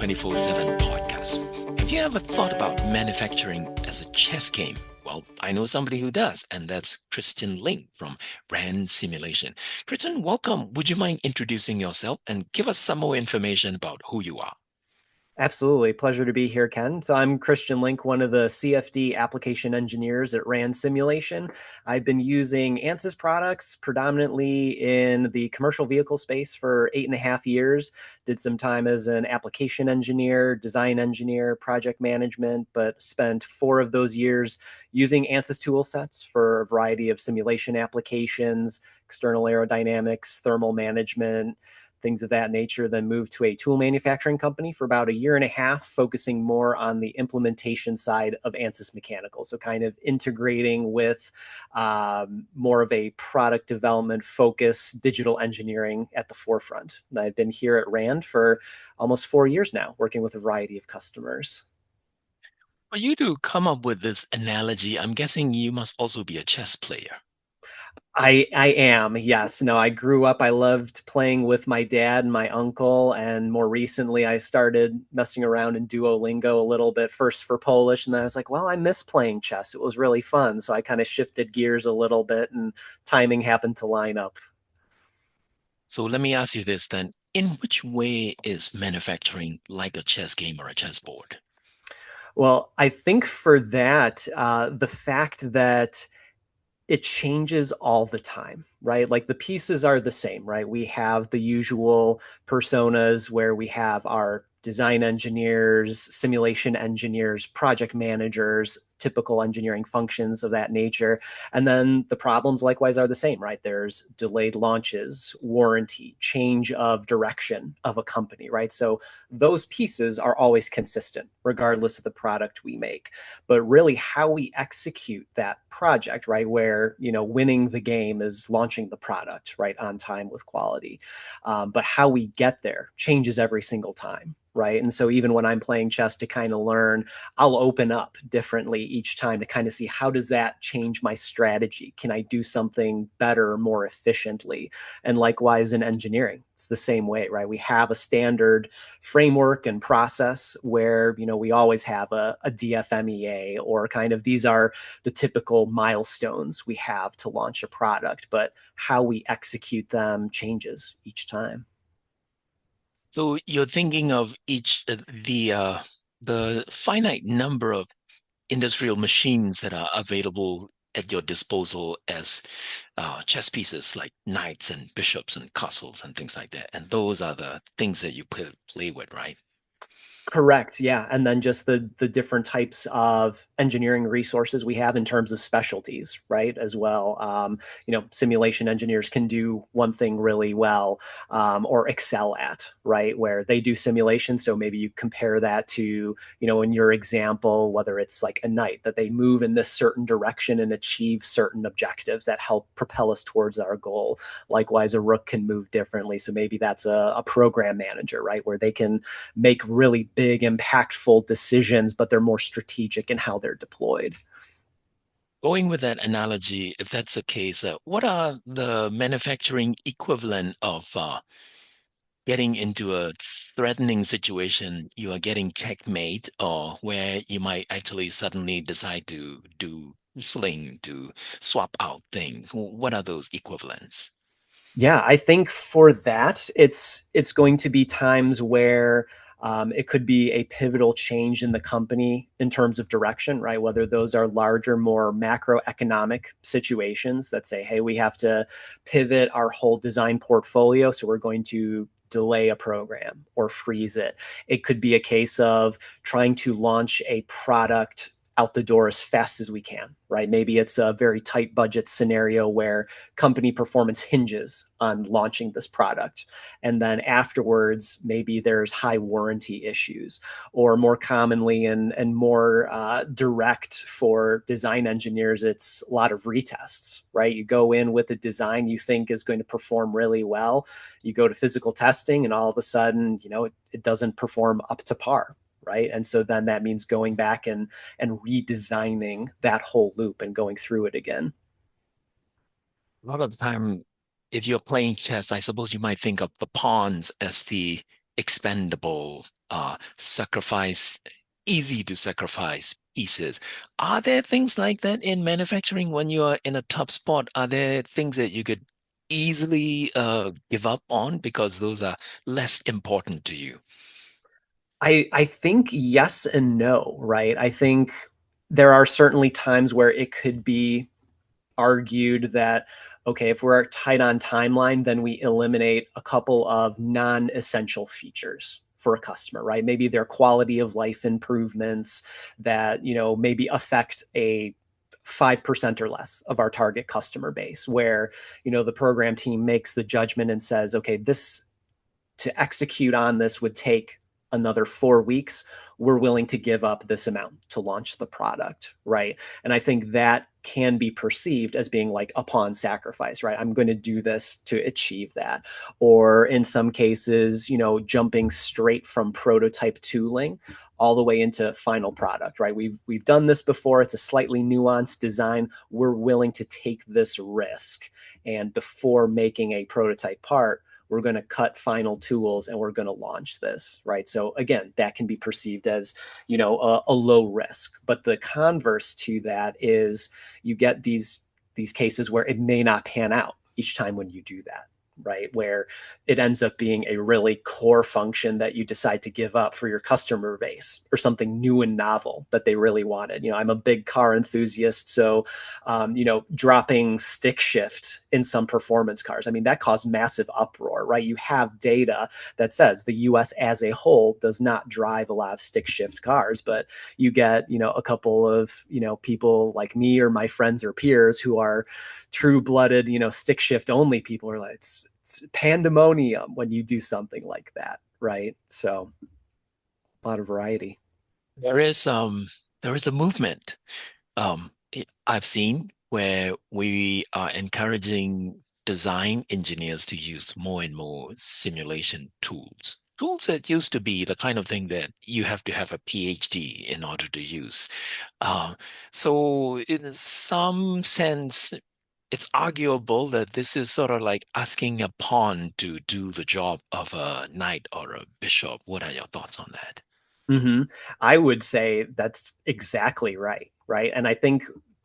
24/7 podcast. Have you ever thought about manufacturing as a chess game? Well, I know somebody who does, and that's Christian Ling from Brand Simulation. Christian, welcome. Would you mind introducing yourself and give us some more information about who you are? Absolutely. Pleasure to be here, Ken. So I'm Christian Link, one of the CFD application engineers at RAND Simulation. I've been using ANSYS products predominantly in the commercial vehicle space for 8.5 years. Did some time as an application engineer, design engineer, project management, but spent 4 of those years using ANSYS tool sets for a variety of simulation applications, external aerodynamics, thermal management, things of that nature, then moved to a tool manufacturing company for about a year and a half, focusing more on the implementation side of ANSYS Mechanical. So kind of integrating with more of a product development focus, digital engineering at the forefront. And I've been here at RAND for almost 4 years now, working with a variety of customers. For you to come up with this analogy, I'm guessing you must also be a chess player. I am, yes. No, I grew up, I loved playing with my dad and my uncle, and more recently I started messing around in Duolingo a little bit, first for Polish, and then I was like, well, I miss playing chess. It was really fun. So I kind of shifted gears a little bit and timing happened to line up. So let me ask you this then. In which way is manufacturing like a chess game or a chessboard? Well, I think for that, the fact that it changes all the time, right? Like the pieces are the same, right? We have the usual personas where we have our design engineers, simulation engineers, project managers, typical engineering functions of that nature. And then the problems likewise are the same, right? There's delayed launches, warranty, change of direction of a company, right? So those pieces are always consistent, regardless of the product we make. But really, how we execute that project, right, where winning the game is launching the product right on time with quality, but how we get there changes every single time. Right. And so even when I'm playing chess to kind of learn, I'll open up differently each time to kind of see how does that change my strategy? Can I do something better, more efficiently? And likewise in engineering, it's the same way, right? We have a standard framework and process where we always have a DFMEA, or kind of these are the typical milestones we have to launch a product, but how we execute them changes each time. So you're thinking of each the finite number of industrial machines that are available at your disposal as chess pieces, like knights and bishops and castles and things like that. And those are the things that you play with, right? Correct. Yeah. And then just the different types of engineering resources we have in terms of specialties, right? As well. Simulation engineers can do one thing really well, or excel at, right? Where they do simulation. So maybe you compare that to, in your example, whether it's like a knight, that they move in this certain direction and achieve certain objectives that help propel us towards our goal. Likewise, a rook can move differently. So maybe that's a program manager, right? Where they can make really big, impactful decisions, but they're more strategic in how they're deployed. Going with that analogy, if that's the case, what are the manufacturing equivalent of getting into a threatening situation? You are getting checkmate, or where you might actually suddenly decide to do sling to swap out thing. What are those equivalents? Yeah, I think for that, it's going to be times where it could be a pivotal change in the company in terms of direction, right? Whether those are larger, more macroeconomic situations that say, hey, we have to pivot our whole design portfolio, so we're going to delay a program or freeze it. It could be a case of trying to launch a product out the door as fast as we can, right? Maybe it's a very tight budget scenario where company performance hinges on launching this product. And then afterwards, maybe there's high warranty issues, or more commonly and more direct for design engineers, it's a lot of retests, right? You go in with a design you think is going to perform really well. You go to physical testing and all of a sudden, it doesn't perform up to par, right? And so then that means going back and redesigning that whole loop and going through it again. A lot of the time, if you're playing chess, I suppose you might think of the pawns as the expendable, easy to sacrifice pieces. Are there things like that in manufacturing when you are in a tough spot? Are there things that you could easily give up on because those are less important to you? I think yes and no, right? I think there are certainly times where it could be argued that okay, if we're tight on timeline, then we eliminate a couple of non-essential features for a customer, right? Maybe their quality of life improvements that, maybe affect a 5% or less of our target customer base, where, the program team makes the judgment and says, okay, this to execute on this would take another 4 weeks. We're willing to give up this amount to launch the product, right? And I think that can be perceived as being like a pawn sacrifice, right? I'm going to do this to achieve that. Or in some cases, jumping straight from prototype tooling all the way into final product, right? We've done this before. It's a slightly nuanced design. We're willing to take this risk. And before making a prototype part, we're going to cut final tools and we're going to launch this, right? So again, that can be perceived as, a low risk. But the converse to that is you get these cases where it may not pan out each time when you do that, right? Where it ends up being a really core function that you decide to give up for your customer base or something new and novel that they really wanted. I'm a big car enthusiast, so dropping stick shift in some performance cars, I mean, that caused massive uproar, right? You have data that says the US as a whole does not drive a lot of stick shift cars, but you get, a couple of, people like me or my friends or peers who are true blooded, stick shift only people are like, it's pandemonium when you do something like that, right? So a lot of variety. There is the movement. I've seen where we are encouraging design engineers to use more and more simulation tools. Tools that used to be the kind of thing that you have to have a PhD in order to use. Uh, so in some sense, it's arguable that this is sort of like asking a pawn to do the job of a knight or a bishop. What are your thoughts on that? Mm-hmm. I would say that's exactly right, right? And I think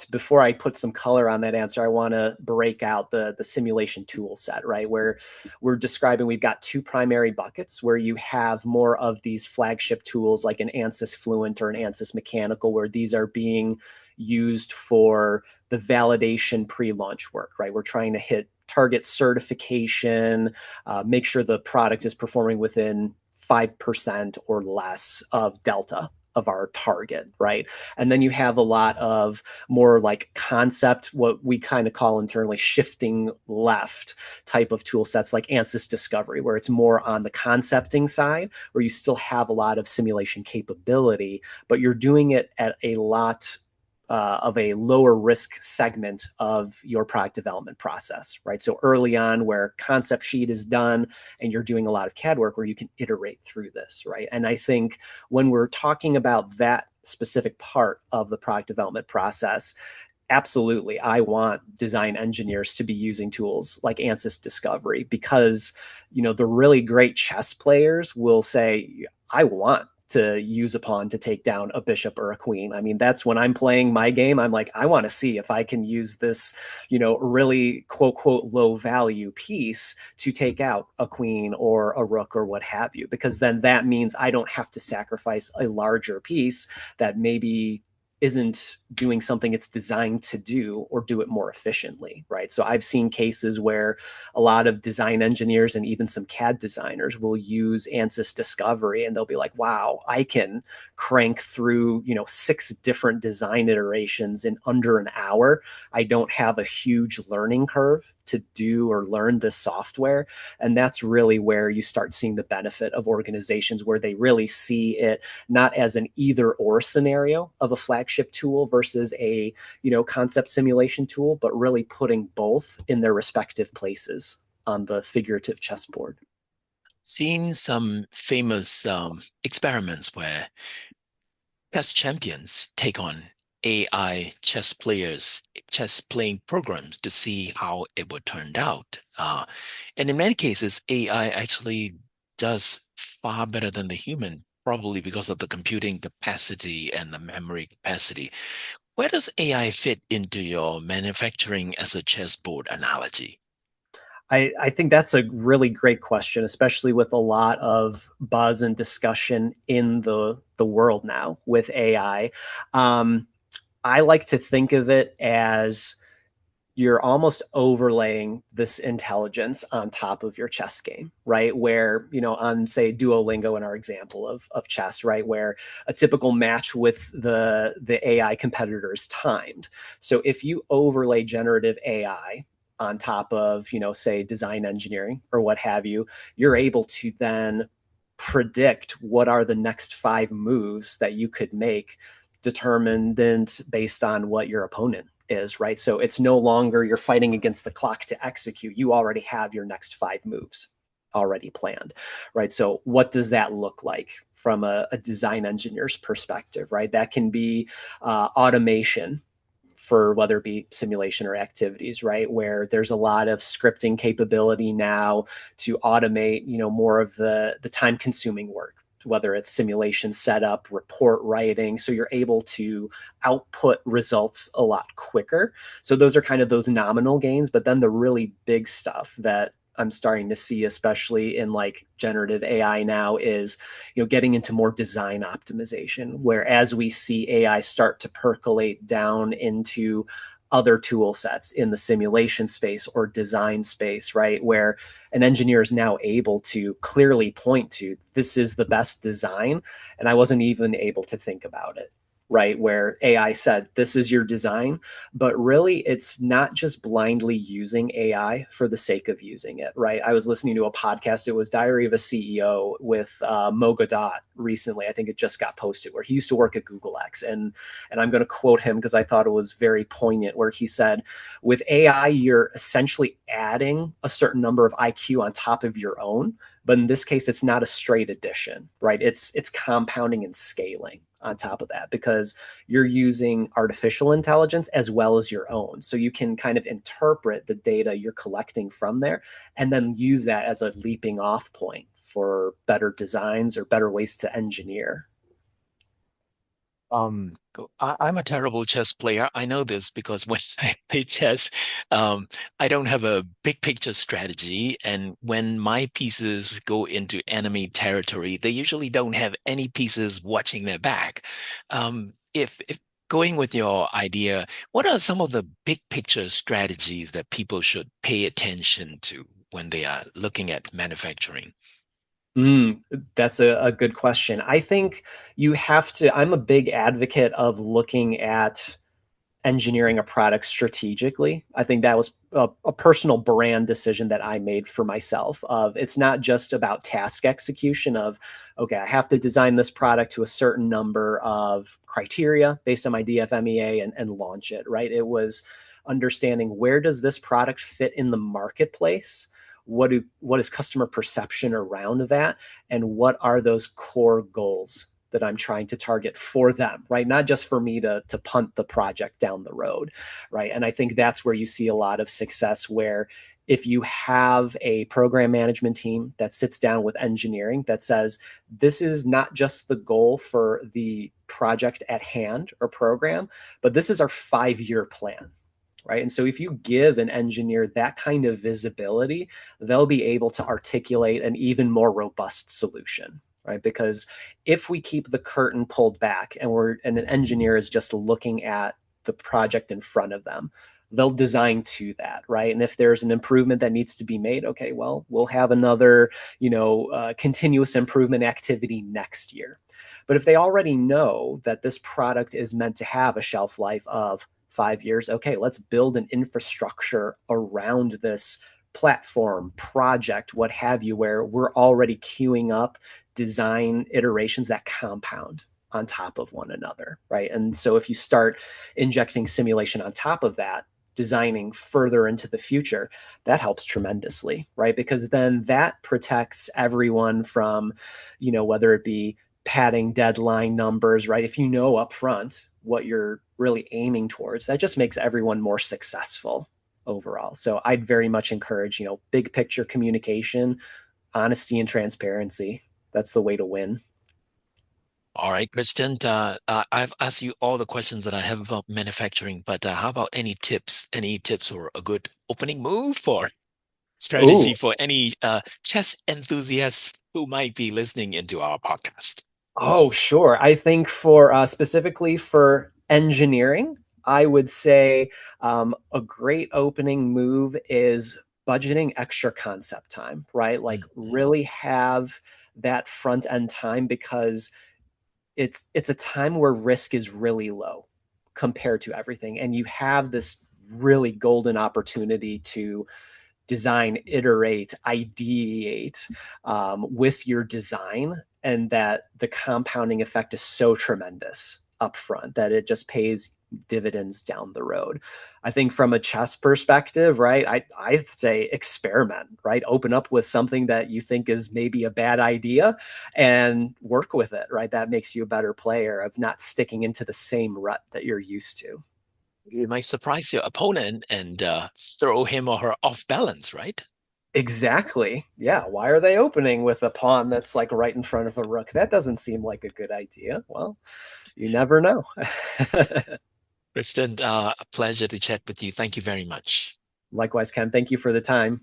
before I put some color on that answer, I want to break out the simulation tool set, right? Where we're describing we've got two primary buckets where you have more of these flagship tools like an ANSYS Fluent or an ANSYS Mechanical, where these are being used for the validation pre-launch work, right? We're trying to hit target certification, make sure the product is performing within 5% or less of delta of our target, right? And then you have a lot of more like concept, what we kind of call internally shifting left type of tool sets like ANSYS Discovery, where it's more on the concepting side, where you still have a lot of simulation capability, but you're doing it at a lot of a lower risk segment of your product development process, right? So early on, where concept sheet is done and you're doing a lot of CAD work, where you can iterate through this, right? And I think when we're talking about that specific part of the product development process, absolutely, I want design engineers to be using tools like ANSYS Discovery because, the really great chess players will say, I want to use a pawn to take down a bishop or a queen. I mean, that's when I'm playing my game. I'm like, I want to see if I can use this, really quote, quote, low value piece to take out a queen or a rook or what have you, because then that means I don't have to sacrifice a larger piece that maybe isn't doing something it's designed to do or do it more efficiently, right? So I've seen cases where a lot of design engineers and even some CAD designers will use ANSYS Discovery and they'll be like, wow, I can crank through, 6 different design iterations in under an hour. I don't have a huge learning curve to do or learn this software. And that's really where you start seeing the benefit of organizations where they really see it not as an either or scenario of a flagship tool versus a concept simulation tool, but really putting both in their respective places on the figurative chessboard. Seen some famous experiments where chess champions take on AI chess players, chess playing programs to see how it would turn out. And in many cases, AI actually does far better than the human, probably because of the computing capacity and the memory capacity. Where does AI fit into your manufacturing as a chessboard analogy? I think that's a really great question, especially with a lot of buzz and discussion in the world now with AI. I like to think of it as you're almost overlaying this intelligence on top of your chess game, right? Where, on say Duolingo in our example of chess, right? Where a typical match with the AI competitor is timed. So if you overlay generative AI on top of, say design engineering or what have you, you're able to then predict what are the next 5 moves that you could make determined and based on what your opponent is, right? So it's no longer you're fighting against the clock to execute. You already have your next 5 moves already planned, right? So what does that look like from a design engineer's perspective, right? That can be automation for whether it be simulation or activities, right? Where there's a lot of scripting capability now to automate, more of the time consuming work, whether it's simulation setup, report writing. So you're able to output results a lot quicker. So those are kind of those nominal gains, but then the really big stuff that I'm starting to see, especially in like generative AI now, is getting into more design optimization. Where as we see AI start to percolate down into other tool sets in the simulation space or design space, right? Where an engineer is now able to clearly point to this is the best design, and I wasn't even able to think about it, right? Where AI said, this is your design, but really it's not just blindly using AI for the sake of using it, right? I was listening to a podcast. It was Diary of a CEO with Mo Godot recently. I think it just got posted, where he used to work at Google X. And I'm going to quote him because I thought it was very poignant, where he said, with AI, you're essentially adding a certain number of IQ on top of your own. But in this case, it's not a straight addition, right? It's compounding and scaling on top of that, because you're using artificial intelligence as well as your own. So you can kind of interpret the data you're collecting from there and then use that as a leaping off point for better designs or better ways to engineer. I'm a terrible chess player. I know this because when I play chess, um, I don't have a big picture strategy. And when my pieces go into enemy territory, they usually don't have any pieces watching their back. If going with your idea, what are some of the big picture strategies that people should pay attention to when they are looking at manufacturing? Mm, that's a good question. I think you have to, I'm a big advocate of looking at engineering a product strategically. I think that was a personal brand decision that I made for myself of it's not just about task execution of, okay, I have to design this product to a certain number of criteria based on my DFMEA and launch it, right? It was understanding where does this product fit in the marketplace? What is customer perception around that? And what are those core goals that I'm trying to target for them, right? Not just for me to punt the project down the road, right? And I think that's where you see a lot of success, where if you have a program management team that sits down with engineering that says, this is not just the goal for the project at hand or program, but this is our 5-year plan, right? And so if you give an engineer that kind of visibility, they'll be able to articulate an even more robust solution, right? Because if we keep the curtain pulled back and an engineer is just looking at the project in front of them, they'll design to that, right? And if there's an improvement that needs to be made, okay, well, we'll have another, continuous improvement activity next year. But if they already know that this product is meant to have a shelf life of 5 years, okay, let's build an infrastructure around this platform, project, what have you, where we're already queuing up design iterations that compound on top of one another, right? And so if you start injecting simulation on top of that, designing further into the future, that helps tremendously, right? Because then that protects everyone from, whether it be padding deadline numbers, right? If you know upfront what you're really aiming towards, that just makes everyone more successful overall. So I'd very much encourage, big picture communication, honesty and transparency. That's the way to win. All right, Kristen, I've asked you all the questions that I have about manufacturing, but how about any tips? Any tips or a good opening move for strategy Oh, for any chess enthusiasts who might be listening into our podcast? oh, sure. I think for specifically for engineering, I would say a great opening move is budgeting extra concept time, right? Like Mhm. really have that front end time because it's a time where risk is really low compared to everything, and you have this really golden opportunity to design, iterate, ideate with your design, and that the compounding effect is so tremendous upfront that it just pays dividends down the road. I think from a chess perspective, right? I say experiment, right? Open up with something that you think is maybe a bad idea and work with it, right? That makes you a better player of not sticking into the same rut that you're used to. You might surprise your opponent and throw him or her off balance, right? Exactly. Yeah. Why are they opening with a pawn that's like right in front of a rook? That doesn't seem like a good idea. Well, you never know. Kristen, a pleasure to chat with you. Thank you very much. Likewise, Ken, thank you for the time.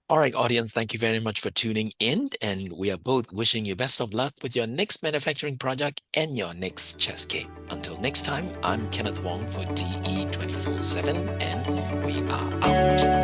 All right, audience, thank you very much for tuning in. And we are both wishing you best of luck with your next manufacturing project and your next chess game. Until next time, I'm Kenneth Wong for DE 24/7, and we are out.